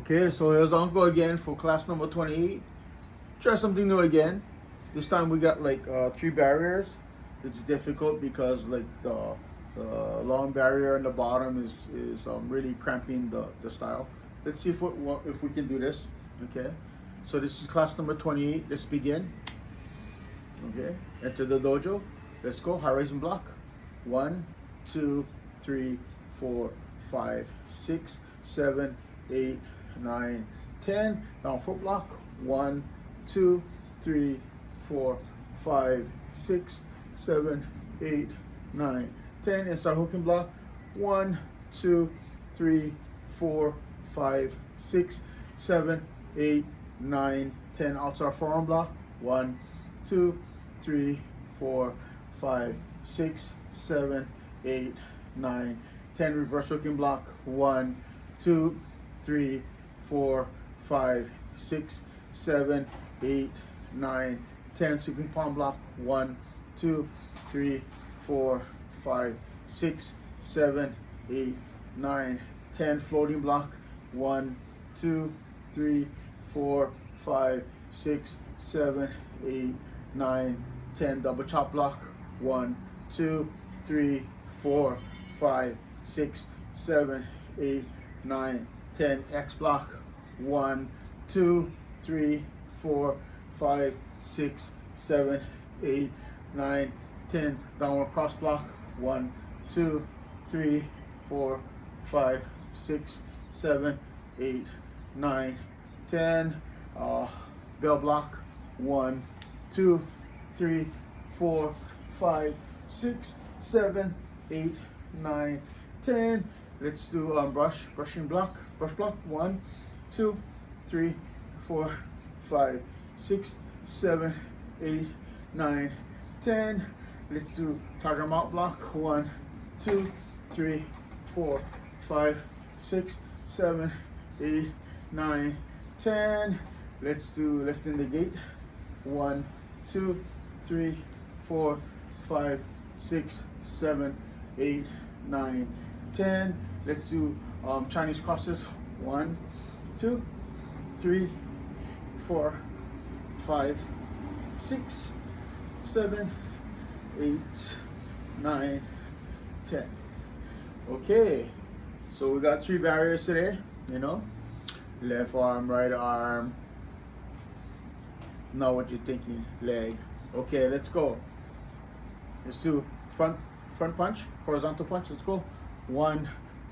Okay, so here's Uncle again for class number 28. Try something new again. This time we got like 3 barriers. It's difficult because like the long barrier in the bottom is really cramping the style. Let's see if we can do this. Okay, so this is class number 28. Let's begin. Okay, enter the dojo. Let's go. High raising block. 1, 2, 3, 4, 5, 6, 7, 8, 9, 10. Down foot block. 1, 2, 3, 4, 5, 6, 7, 8, 9, 10. Inside hooking block. 1, 2, 3, 4, 5, 6, 7, 8, 9, 10. Outside forearm block. 1, 2, 3, 4, 5, 6, 7, 8, 9, 10. Reverse hooking block. 1, 2, 3, 4, 5, 6, 7, 8, 9, 10. Sweeping palm block. 1, 2, 3, 4, 5, 6, 7, 8, 9, 10. Floating block. 1, 2, 3, 4, 5, 6, 7, 8, 9, 10. Double chop block. 1, 2, 3, 4, 5, 6, 7, 8, 9, 10. X block. 1, 2, 3, 4, 5, 6, 7, 8, 9, 10. Downward cross block. 1, 2, 3, 4, 5, 6, 7, 8, 9, 10. Bell block. 1, 2, 3, 4, 5, 6, 7, 8, 9, 10. Let's do brushing block. Brush block. 1, 2, 3, 4, 5, 6, 7, 8, 9, 10. Let's do tiger mount block. 1, 2, 3, 4, 5, 6, 7, 8, 9, 10. Let's do lifting the gate. 1, 2, 3, 4, 5, 6, 7, 8, 9, 10. Let's do Chinese crosses. 1, 2, 3, 4, 5, 6, 7, 8, 9, 10. Okay, so we got 3 barriers today, left arm, right arm. Now what you're thinking, leg. Okay, let's go. Let's do front punch, horizontal punch. Let's go. 1,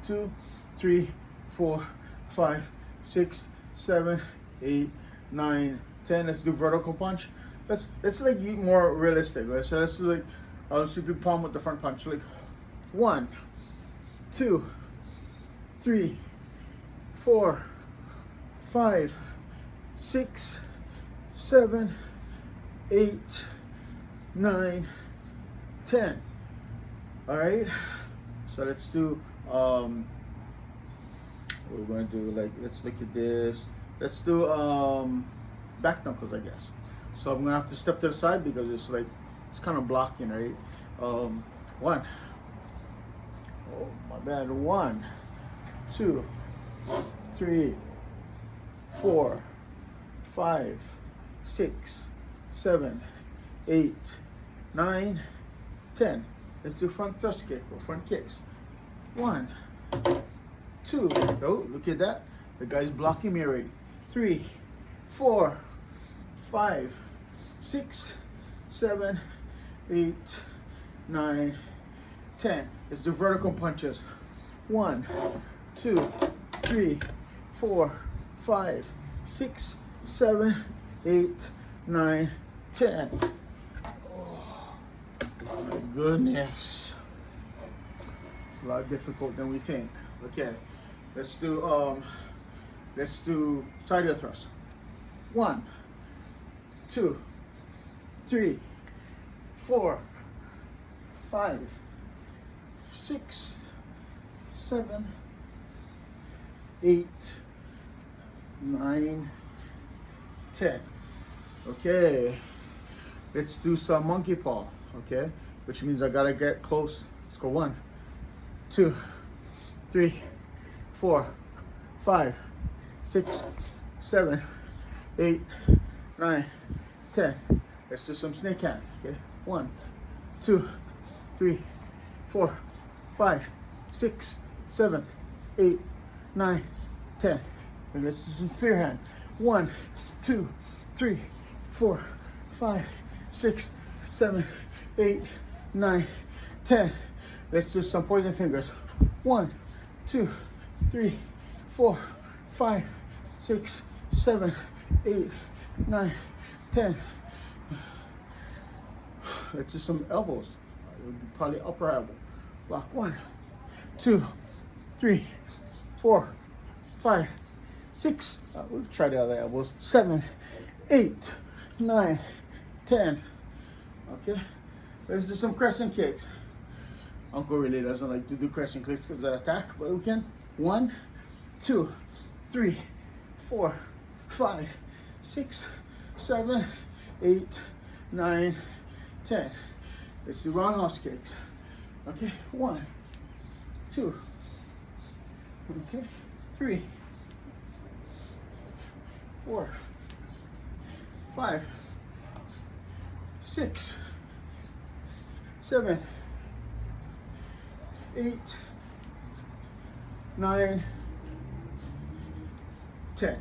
2, 3, 4, 5, 6, 7, 8, 9, 10. Let's do vertical punch. Let's like be more realistic. Let's do like sweeping palm with the front punch. Like 1, 2, 3, 4, 5, 6, 7, 8, 9, 10. All right. So let's do we're going to do like, let's look at this. Let's do back knuckles, I guess. So I'm gonna have to step to the side because it's kind of blocking, right? 1. Oh my bad. 1, 2, 3, 4, 5, 6, 7, 8, 9, 10. Let's do front thrust kick or front kicks. 1, 2. Oh, look at that. The guy's blocking me already. 3, 4, 5, 6, 7, 8, 9, 10. Let's do vertical punches. 1, 2, 3, 4, 5, 6, 7, 8, 9, 10. Oh my goodness. It's a lot difficult than we think. Okay. Let's do side heel thrust. 1, 2, 3, 4, 5, 6, 7, 8, 9, 10. Okay. Let's do some monkey paw. Okay. Which means I gotta get close. Let's go. 1, 2, 3, 4, 5, 6, 7, 8, 9, 10. Let's do some snake hand. Okay, 1, 2, 3, 4, 5, 6, 7, 8, 9, 10. And let's do some spear hand. 1, 2, 3, 4, 5, 6, 7, 8, 9, 10. Let's do some poison fingers. 1, 2, 3, 4, 5, 6, 7, 8, 9, 10. Let's do some elbows. It would be probably upper elbow. Block 1, 2, 3, 4, 5, 6. We'll try the other elbows. 7, 8, 9, 10. Okay. Let's do some crescent kicks. Uncle really doesn't like to do crescent kicks because of attack, but we can. 1, 2, 3, 4, 5, 6, 7, 8, 9, 10. Let's do roundhouse kicks. Okay, 1, 2, okay, 3, 4, 5, 6, 7, 8, 9, 10.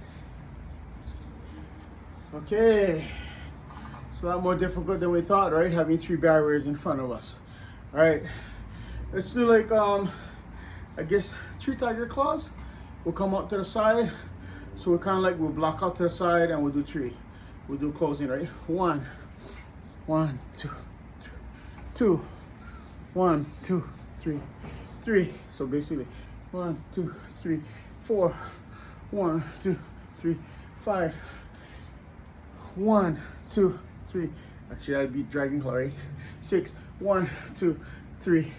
Okay. It's a lot more difficult than we thought, right? Having 3 barriers in front of us. All right. Let's do like, I guess 3 tiger claws. We'll come out to the side. So we're kind of like, we'll block out to the side and we'll do 3. We'll do closing, right? 1, 2, 2, 1, 2, 3, 3. So basically 1, 2, 3, 4, 1, 2, 3, 5, 1, 2, 3. Actually, I'd be dragging claw, right? 6, 1, 2, 3,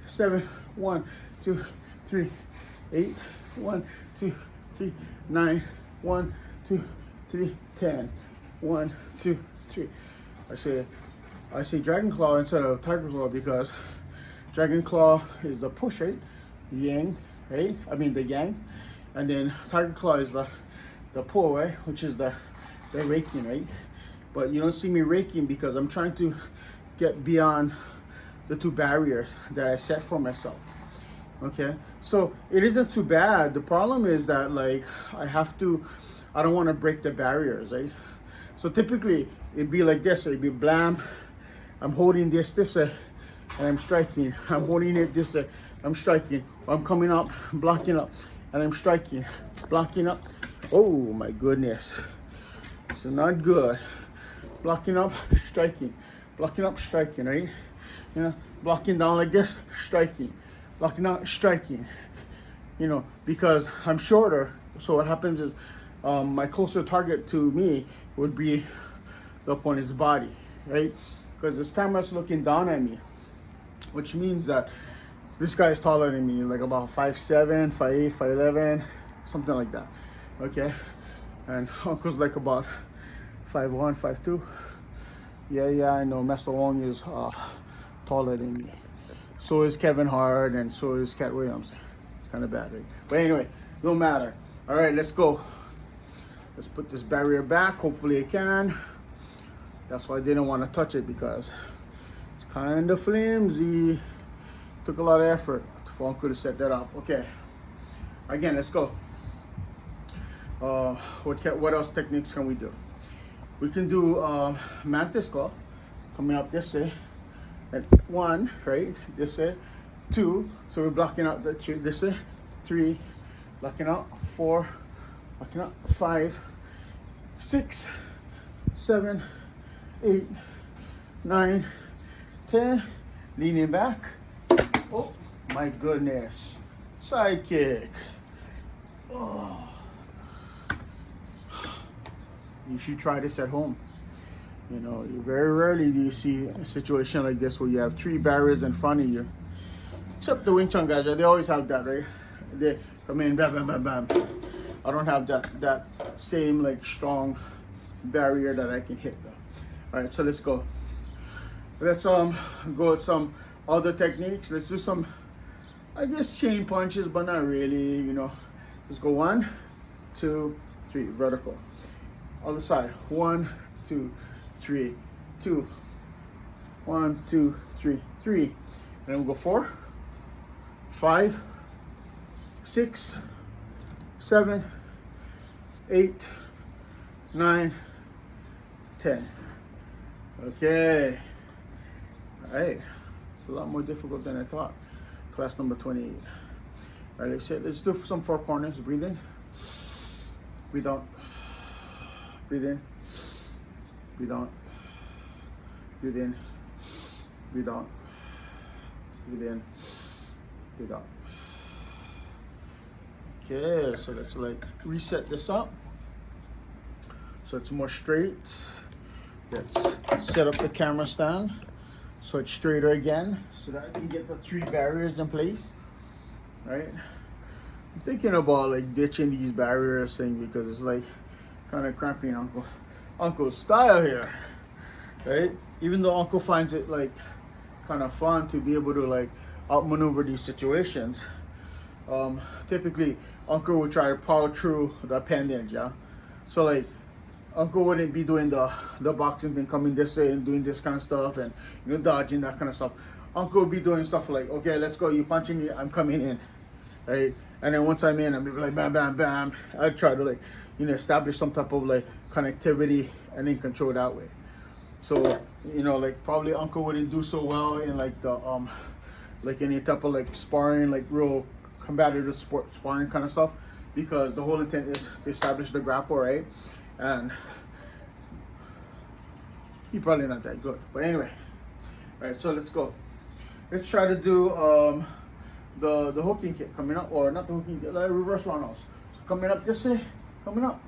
7, 1, 2, 3, 8, 1, 2, 3, 9, 1, 2, 3, 10. 1, 2, 3. I say dragon claw instead of tiger claw because dragon claw is the push, right? Yang, right? I mean the yang. And then tiger claw is the pull, right? Which is the raking, right? But you don't see me raking because I'm trying to get beyond the 2 barriers that I set for myself. Okay, so it isn't too bad. The problem is that like I don't want to break the barriers, right? So typically it'd be like this. It'd be blam. I'm holding this way, and I'm striking. I'm holding it this way. I'm striking. I'm coming up, blocking up, and I'm striking, blocking up. Oh my goodness, this is not good. Blocking up, striking, blocking up, striking, right? You know, blocking down like this, striking, blocking out, striking. You know, because I'm shorter, so what happens is my closer target to me would be the opponent's body, right? Because this camera's looking down at me, which means that this guy is taller than me, like about 5'7", 5'8", 5'11", something like that. Okay, and Uncle's like about 5'1", 5'2". Yeah, I know. Master Wong is taller than me. So is Kevin Hart, and so is Cat Williams. It's kind of bad, right? But anyway, no matter. All right, let's go. Let's put this barrier back. Hopefully it can. That's why I didn't want to touch it because it's kind of flimsy. Took a lot of effort for Uncle to set that up. Okay. Again, let's go. What else techniques can we do? We can do mantis claw, coming up this way. And 1, right? This way. 2, so we're blocking out this way. 3, blocking out. 4, blocking out. 5, 6, 7, 8, 9, 10. Leaning back. Oh my goodness. Side kick. Oh. You should try this at home. You know, very rarely do you see a situation like this where you have 3 barriers in front of you. Except the Wing Chun guys, right? They always have that, right? They come in, bam, bam, bam, bam. I don't have that same like strong barrier that I can hit though. All right, so let's go. Let's go with some other techniques. Let's do some, I guess, chain punches, but not really. You know, let's go 1, 2, 3, vertical. Other side, 1, 2, 3, 2, 1, 2, 3, 3. And then we'll go 4, 5, 6, 7, 8, 9, 10. Okay. All right. It's a lot more difficult than I thought. Class number 28. All right, let's do some 4 corners. Breathe in. Breathe out. Breathe in. Breathe out. Breathe in. Breathe out. Breathe in. Breathe out. Okay, so let's like reset this up so it's more straight. Let's set up the camera stand so it's straighter again, so that I can get the 3 barriers in place. Right? I'm thinking about like ditching these barriers thing because it's like kind of cramping Uncle's style here, right? Even though Uncle finds it like kind of fun to be able to like outmaneuver these situations, typically Uncle would try to power through the appendage, yeah. So like Uncle wouldn't be doing the boxing thing, coming this way and doing this kind of stuff and dodging that kind of stuff. Uncle would be doing stuff like, okay, let's go, you punching me, I'm coming in, right? And then once I'm in, I'm like bam, bam, bam. I'd try to like, establish some type of like connectivity and then control that way. So, like probably Uncle wouldn't do so well in like the like any type of like sparring, like real combative sparring kind of stuff, because the whole intent is to establish the grapple, right? And he probably not that good. But anyway, all right, so let's go. Let's try to do the hooking kick coming up, or not the hooking kick, like reverse roundhouse. So coming up this way, coming up.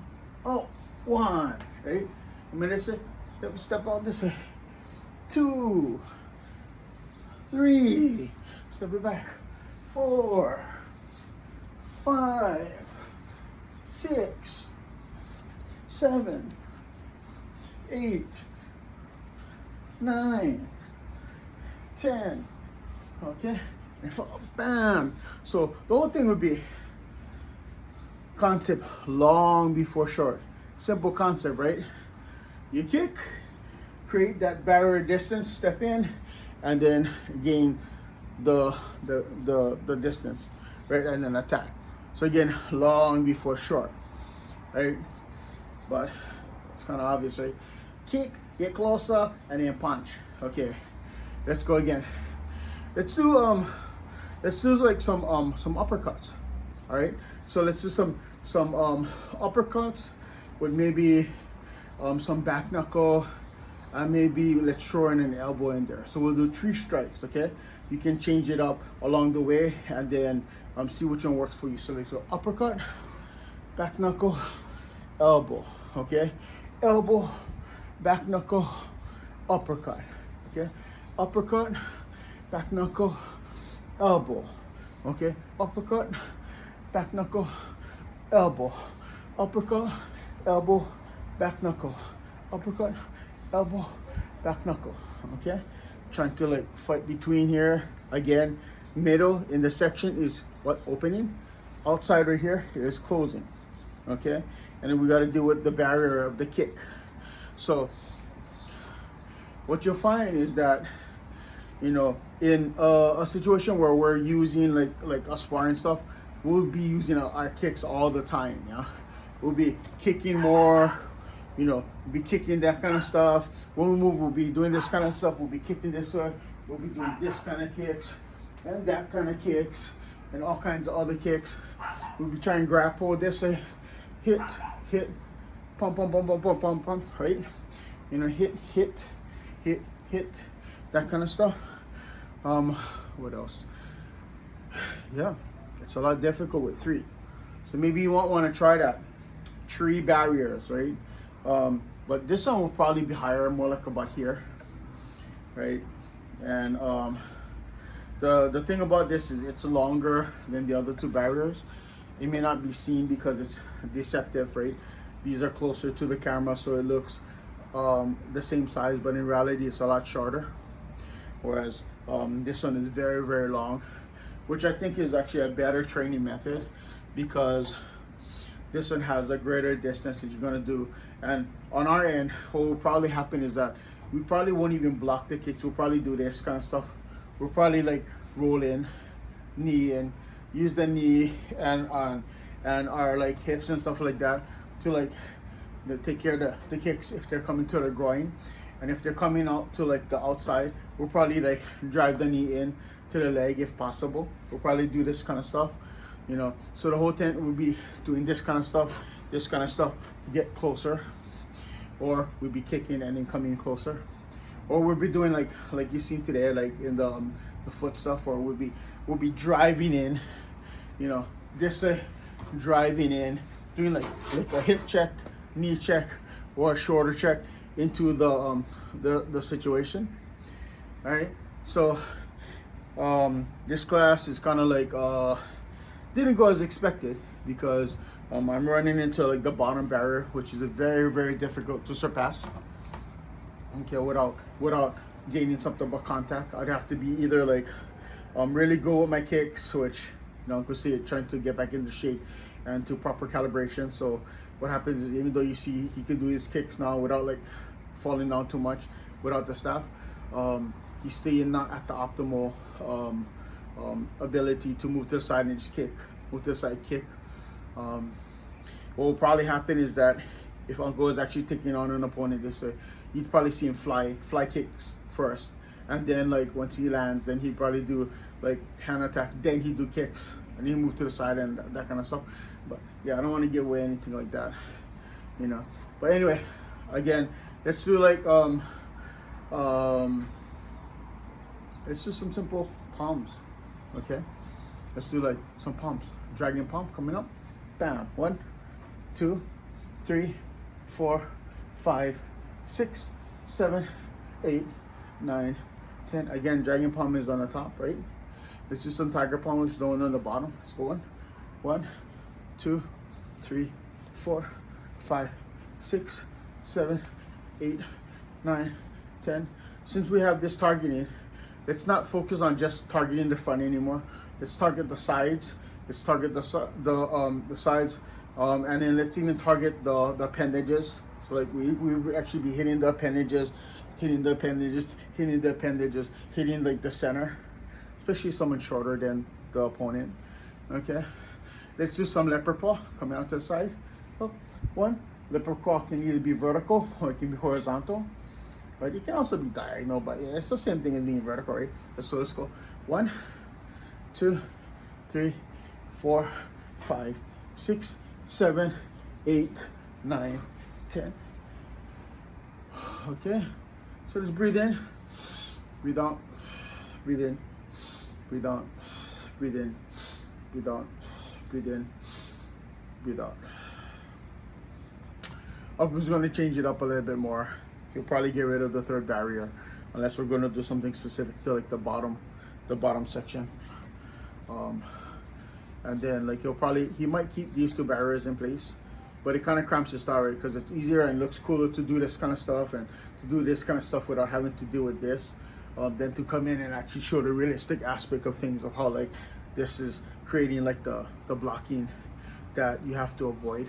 Oh, 1, right? Coming this way, step out this way. 2, 3, step it back. 4, 5, 6, 7, 8, 9, 10. Okay, and bam. So the whole thing would be concept long before short. Simple concept, right? You kick, create that barrier distance, step in, and then gain the distance, right? And then attack. So again, long before short, right? But it's kind of obvious, right? Kick, get closer, and then punch. Okay, let's go again. Let's do like some uppercuts. All right, so let's do some uppercuts with maybe some back knuckle, and maybe let's throw in an elbow in there. So we'll do 3 strikes. Okay, you can change it up along the way and then see which one works for you. So like uppercut, back knuckle, elbow. Okay, elbow, back knuckle, uppercut. Okay, uppercut, back knuckle, elbow. Okay, uppercut, back knuckle, elbow. Uppercut, elbow, back knuckle. Uppercut, elbow, back knuckle. Okay, trying to like fight between here. Again, middle in the section is what? Opening. Outside right here is closing. Okay, and then we got to deal with the barrier of the kick. So what you'll find is that in a situation where we're using like a sparring stuff, we'll be using our kicks all the time. Yeah, we'll be kicking more, be kicking that kind of stuff. When we move, we'll be doing this kind of stuff. We'll be kicking this way. We'll be doing this kind of kicks and that kind of kicks and all kinds of other kicks. We'll be trying to grapple this way, hit, pump, right? Hit, that kind of stuff. What else? Yeah, it's a lot difficult with 3. So maybe you won't want to try that. 3 barriers, right? But this one will probably be higher, more like about here, right? And the thing about this is it's longer than the other 2 barriers. It may not be seen because it's deceptive, right? These are closer to the camera, so it looks the same size, but in reality it's a lot shorter. Whereas this one is very, very long, which I think is actually a better training method, because this one has a greater distance that you're gonna do. And on our end, what will probably happen is that we probably won't even block the kicks. We'll probably do this kind of stuff. We'll probably like roll in, knee, and use the knee and our like hips and stuff like that to like take care of the kicks if they're coming to the groin. And if they're coming out to like the outside, we'll probably like drive the knee in to the leg if possible. We'll probably do this kind of stuff, you know. So the whole tent will be doing this kind of stuff to get closer, or we'll be kicking and then coming closer, or we'll be doing like you seen today, like in the foot stuff, or we'll be driving in, you know, this driving in, doing like a hip check, knee check, or a shoulder check into the situation. All right, so this class is kind of like didn't go as expected, because I'm running into like the bottom barrier, which is very, very difficult to surpass. Okay, without gaining something but contact. I'd have to be either like really good with my kicks, which, you know, you can see it trying to get back into shape and to proper calibration. So what happens is, even though you see he can do his kicks now without like falling down too much without the staff, he's staying not at the optimal ability to move to the side and just move to the side, kick. What will probably happen is that if Uncle is actually taking on an opponent this way, you'd probably see him fly kicks first, and then like once he lands, then he'd probably do like hand attack, then he'd do kicks, and he move to the side and that kind of stuff. But yeah, I don't want to give away anything like that, you know. But anyway, again, let's do like let's do some simple palms. Okay, let's do like some palms. Dragon palm coming up, bam, 1, 2, 3, 4, 5, 6, 7, 8, 9, 10. Again, dragon palm is on the top, right? Let's do some tiger palm, which is the one on the bottom. Let's go 1, 2, 3, 4, 5, 6, 7, 8, 9, 10. Since we have this targeting, let's not focus on just targeting the front anymore. Let's target the sides. Let's target the sides, and then let's even target the appendages. So like we would actually be hitting the appendages, hitting like the center, especially someone shorter than the opponent. Okay, let's do some leopard paw coming out to the side. Oh, 1 leopard paw can either be vertical or it can be horizontal, but it can also be diagonal. But yeah, it's the same thing as being vertical, right? So let's go 1, 2, 3, 4, 5, 6, 7, 8, 9, 10. Okay, so let's breathe in, breathe out, breathe in, breathe out, breathe in, breathe out, breathe in, breathe out. I'm just going to change it up a little bit more. He'll probably get rid of the third barrier, unless we're going to do something specific to like the bottom section. And then like he might keep these 2 barriers in place, but it kind of cramps his style, right? Because it's easier and looks cooler to do this kind of stuff and to do this kind of stuff without having to deal with this, than to come in and actually show the realistic aspect of things, of how like this is creating like the blocking that you have to avoid,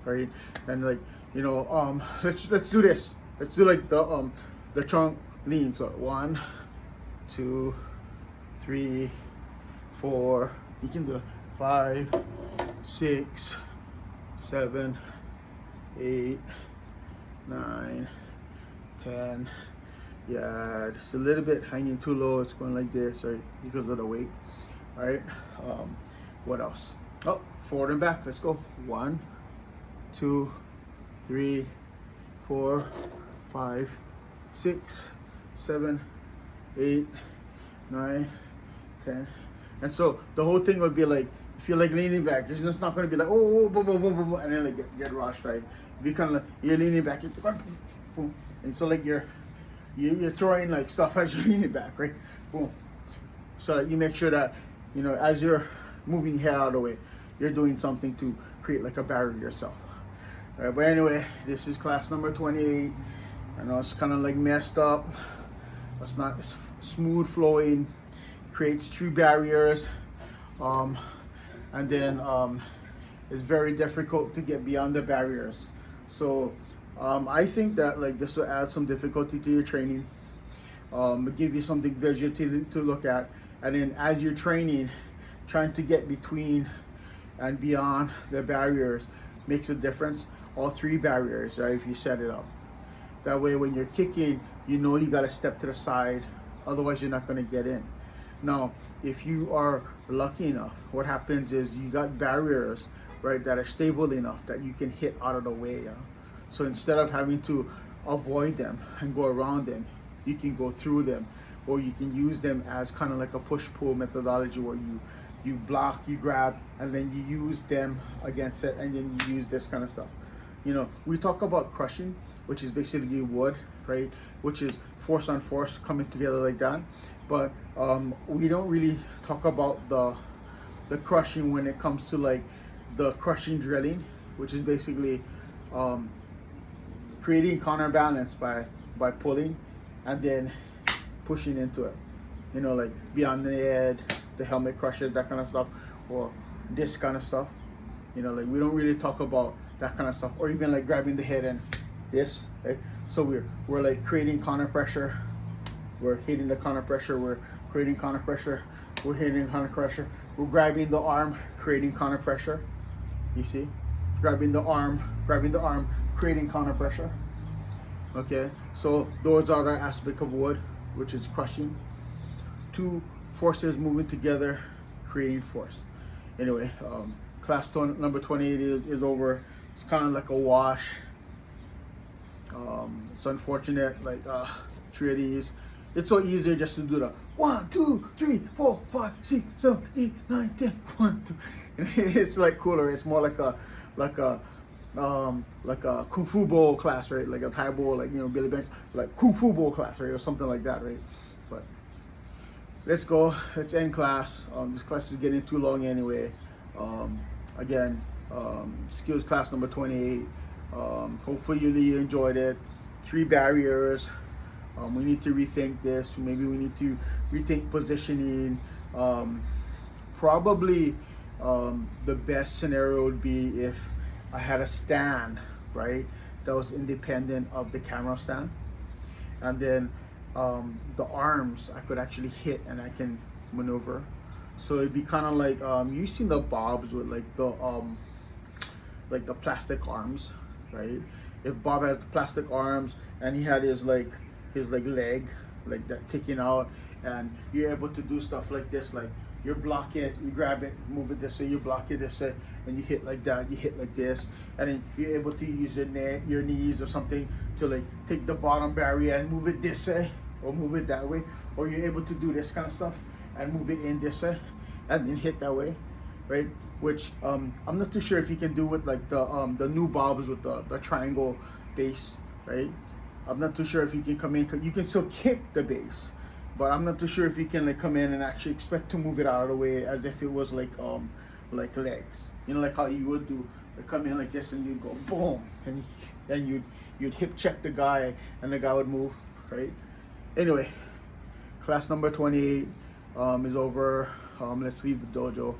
right? And like, you know, let's do this. Let's do like the trunk lean. So 1, 2, 3, 4. You can do 5, 6, 7, 8, 9, 10. Yeah, just a little bit hanging too low. It's going like this, right? Because of the weight. All right. What else? Oh, forward and back. Let's go. 1, 2, 3, 4, 5, 6, 7, 8, 9, 10. And so the whole thing would be like, if you're like leaning back, it's just not going to be like, oh, boom, boom, boom, boom, and then like get rushed, right? Be kind of like, you're leaning back, you're boom, boom, and so like you're throwing like stuff as you're leaning back, right? Boom. So that you make sure that, you know, as you're moving your head out of the way, you're doing something to create like a barrier yourself. All right, but anyway, this is class number 28. I know it's kind of like messed up. It's not smooth flowing. Creates 3 barriers, and then it's very difficult to get beyond the barriers. So I think that like this will add some difficulty to your training, give you something visual to look at, and then as you're training, trying to get between and beyond the barriers makes a difference. All three barriers, right, if you set it up. That way when you're kicking, you know you got to step to the side, otherwise you're not going to get in. Now, if you are lucky enough, what happens is you got barriers, right, that are stable enough that you can hit out of the way. So instead of having to avoid them and go around them, you can go through them, or you can use them as kind of like a push-pull methodology where you block, you grab, and then you use them against it, and then you use this kind of stuff. You know, we talk about crushing, which is basically wood, right? Which is force on force coming together like that. But we don't really talk about the crushing when it comes to like the crushing drilling, which is basically creating counterbalance by pulling and then pushing into it. You know, like beyond the head, the helmet crushes, that kind of stuff, or this kind of stuff. You know, like we don't really talk about that kind of stuff, or even like grabbing the head and this, right? So we're like creating counter pressure, we're hitting the counter pressure, we're creating counter pressure, we're hitting counter pressure, we're grabbing the arm, creating counter pressure. You see, grabbing the arm, creating counter pressure. Okay, so those are the aspect of wood, which is crushing. Two forces moving together, creating force. Anyway, class number 28 is over. It's kind of like a wash. It's unfortunate, like 3 of these. It's so easier just to do the 1, 2, 3, 4, 5, 6, 7, 8, 9, 10. 1, 2. It's like cooler. It's more like a kung fu bowl class, right? Like a Thai bowl, like, you know, Billy Bench, like kung fu bowl class, right, or something like that, right? But let's go. Let's end class. This class is getting too long anyway. Again, skills class number 28. Hopefully you enjoyed it. 3 barriers. We need to rethink this. Maybe we need to rethink positioning. Probably the best scenario would be if I had a stand, right, that was independent of the camera stand, and then the arms I could actually hit and I can maneuver. So it'd be kind of like you seen the bobs with like the plastic arms, right? If Bob has the plastic arms and he had his leg like that kicking out, and you're able to do stuff like this, like you block it, you grab it, move it this way, you block it this way, and you hit like that, you hit like this, and then you're able to use your knees or something to like take the bottom barrier and move it this way or move it that way, or you're able to do this kind of stuff and move it in this way and then hit that way, right? Which I'm not too sure if you can do with like the new bobs with the triangle base, right? I'm not too sure if you can come in. You can still kick the base, but I'm not too sure if you can like come in and actually expect to move it out of the way as if it was like legs. You know, like how you would do, like come in like this and you'd go boom, and you'd hip check the guy and the guy would move, right? Anyway, class number 28 is over. Let's leave the dojo.